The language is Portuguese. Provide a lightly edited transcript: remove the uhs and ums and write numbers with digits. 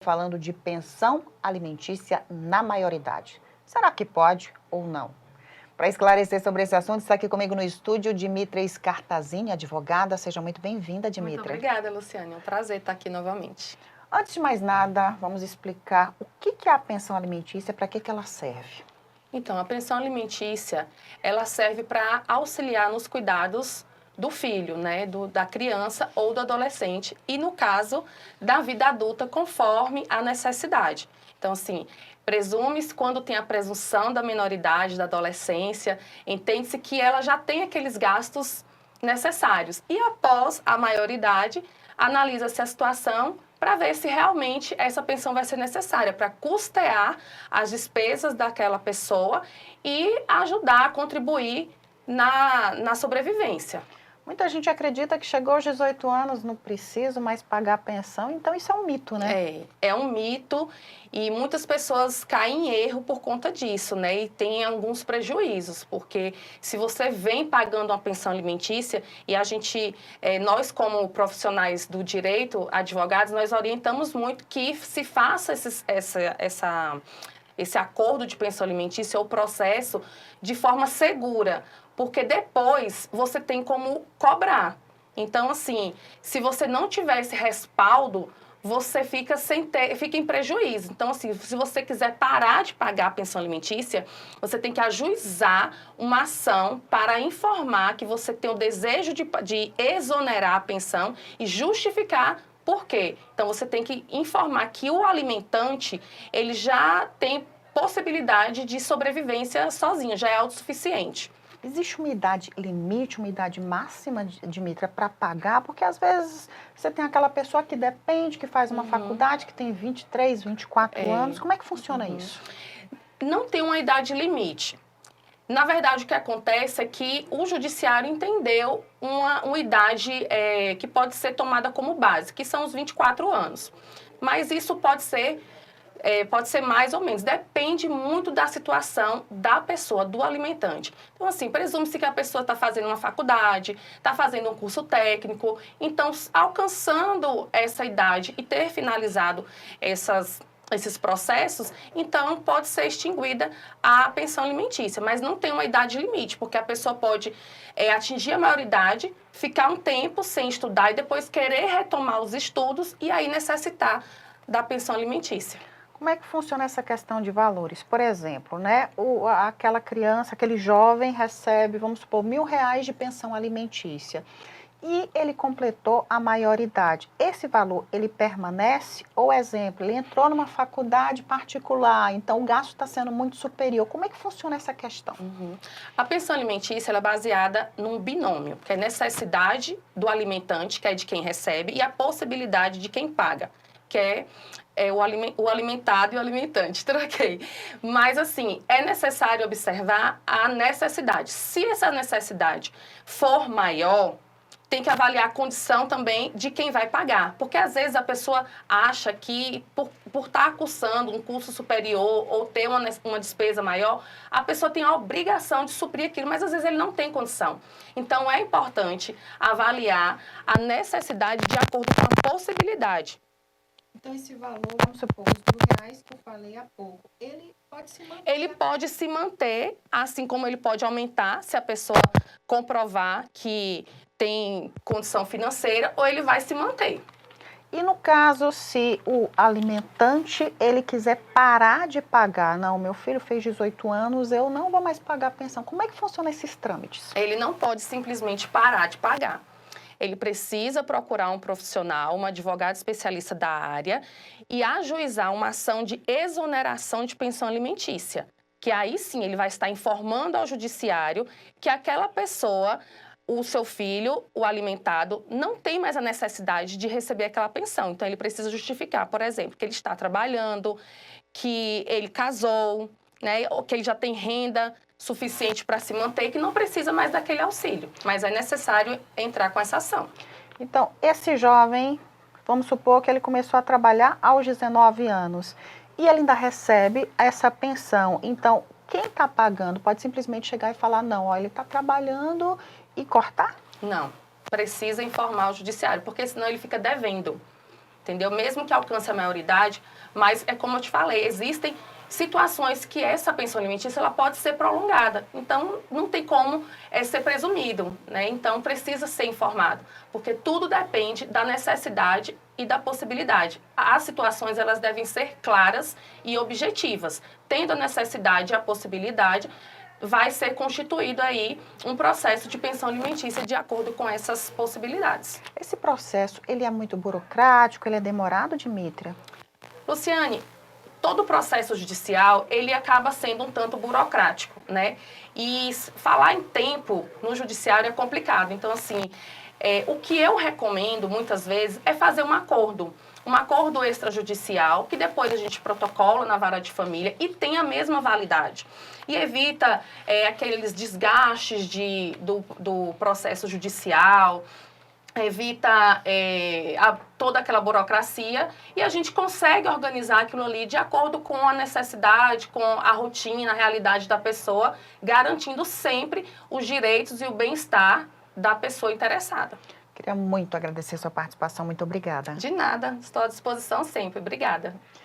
falando de pensão alimentícia na maioridade. Será que pode ou não? Para esclarecer sobre esse assunto, está aqui comigo no estúdio Dimitra Scartazini, advogada. Seja muito bem-vinda, Dimitra. Muito obrigada, Luciane. É um prazer estar aqui novamente. Antes de mais nada, vamos explicar o que é a pensão alimentícia, para que ela serve. Então, a pensão alimentícia, ela serve para auxiliar nos cuidados do filho, né, da criança ou do adolescente, e no caso da vida adulta, conforme a necessidade. Então, assim, presume-se quando tem a presunção da minoridade, da adolescência, entende-se que ela já tem aqueles gastos necessários. E após a maioridade, analisa-se a situação para ver se realmente essa pensão vai ser necessária para custear as despesas daquela pessoa e ajudar, contribuir na sobrevivência. Muita gente acredita que chegou aos 18 anos, não preciso mais pagar a pensão, então isso é um mito, né? É um mito e muitas pessoas caem em erro por conta disso, né? E tem alguns prejuízos, porque se você vem pagando uma pensão alimentícia e a gente, nós como profissionais do direito, advogados, nós orientamos muito que se faça esse acordo de pensão alimentícia ou processo de forma segura, porque depois você tem como cobrar. Então, assim, se você não tiver esse respaldo, você fica em prejuízo. Então, assim, se você quiser parar de pagar a pensão alimentícia, você tem que ajuizar uma ação para informar que você tem o desejo de exonerar a pensão e justificar por quê. Então, você tem que informar que o alimentante, ele já tem possibilidade de sobrevivência sozinho, já é autossuficiente. Existe uma idade limite, uma idade máxima, Dimitra, para pagar? Porque às vezes você tem aquela pessoa que depende, que faz uma faculdade, que tem 23, 24 anos. Como é que funciona isso? Não tem uma idade limite. Na verdade, o que acontece é que o judiciário entendeu uma idade que pode ser tomada como base, que são os 24 anos. Mas isso pode ser mais ou menos, depende muito da situação da pessoa, do alimentante. Então, assim, presume-se que a pessoa está fazendo uma faculdade, está fazendo um curso técnico, então, alcançando essa idade e ter finalizado esses processos, então pode ser extinguida a pensão alimentícia, mas não tem uma idade limite, porque a pessoa pode atingir a maioridade, ficar um tempo sem estudar e depois querer retomar os estudos e aí necessitar da pensão alimentícia. Como é que funciona essa questão de valores? Por exemplo, né, aquela criança, aquele jovem recebe, vamos supor, R$1.000 de pensão alimentícia e ele completou a maioridade. Esse valor, ele permanece? Ou, exemplo, ele entrou numa faculdade particular, então o gasto está sendo muito superior. Como é que funciona essa questão? A pensão alimentícia ela é baseada num binômio, que é a necessidade do alimentante, que é de quem recebe, e a possibilidade de quem paga, que é o alimentado e o alimentante, troquei. Mas, assim, é necessário observar a necessidade. Se essa necessidade for maior, tem que avaliar a condição também de quem vai pagar. Porque, às vezes, a pessoa acha que, por estar cursando um curso superior ou ter uma despesa maior, a pessoa tem a obrigação de suprir aquilo, mas, às vezes, ele não tem condição. Então, é importante avaliar a necessidade de acordo com a possibilidade. Então, esse valor, vamos supor, os R$1.000 que eu falei há pouco, ele pode se manter? Ele pode se manter, assim como ele pode aumentar, se a pessoa comprovar que tem condição financeira, ou ele vai se manter. E no caso, se o alimentante, ele quiser parar de pagar, não, meu filho fez 18 anos, eu não vou mais pagar a pensão. Como é que funcionam esses trâmites? Ele não pode simplesmente parar de pagar. Ele precisa procurar um profissional, um advogado especialista da área e ajuizar uma ação de exoneração de pensão alimentícia, que aí sim ele vai estar informando ao judiciário que aquela pessoa, o seu filho, o alimentado, não tem mais a necessidade de receber aquela pensão. Então, ele precisa justificar, por exemplo, que ele está trabalhando, que ele casou, né, ou que ele já tem renda suficiente para se manter e que não precisa mais daquele auxílio, mas é necessário entrar com essa ação. Então, esse jovem, vamos supor que ele começou a trabalhar aos 19 anos e ele ainda recebe essa pensão. Então, quem está pagando pode simplesmente chegar e falar, não, ó, ele está trabalhando e cortar? Não, precisa informar o judiciário, porque senão ele fica devendo. entendeu? Mesmo que alcance a maioridade, mas é como eu te falei, existem situações que essa pensão alimentícia ela pode ser prolongada. Então, não tem como ser presumido, né? Então, precisa ser informado, porque tudo depende da necessidade e da possibilidade. As situações, elas devem ser claras e objetivas. Tendo a necessidade e a possibilidade, vai ser constituído aí um processo de pensão alimentícia de acordo com essas possibilidades. Esse processo, ele é muito burocrático, ele é demorado, Dmítria? Luciane, todo o processo judicial, ele acaba sendo um tanto burocrático, né? E falar em tempo no judiciário é complicado. Então, assim, o que eu recomendo, muitas vezes, é fazer um acordo extrajudicial, que depois a gente protocola na vara de família e tem a mesma validade. E evita aqueles desgastes do processo judicial, evita toda aquela burocracia e a gente consegue organizar aquilo ali de acordo com a necessidade, com a rotina, a realidade da pessoa, garantindo sempre os direitos e o bem-estar da pessoa interessada. Queria muito agradecer sua participação, muito obrigada. De nada, estou à disposição sempre. Obrigada.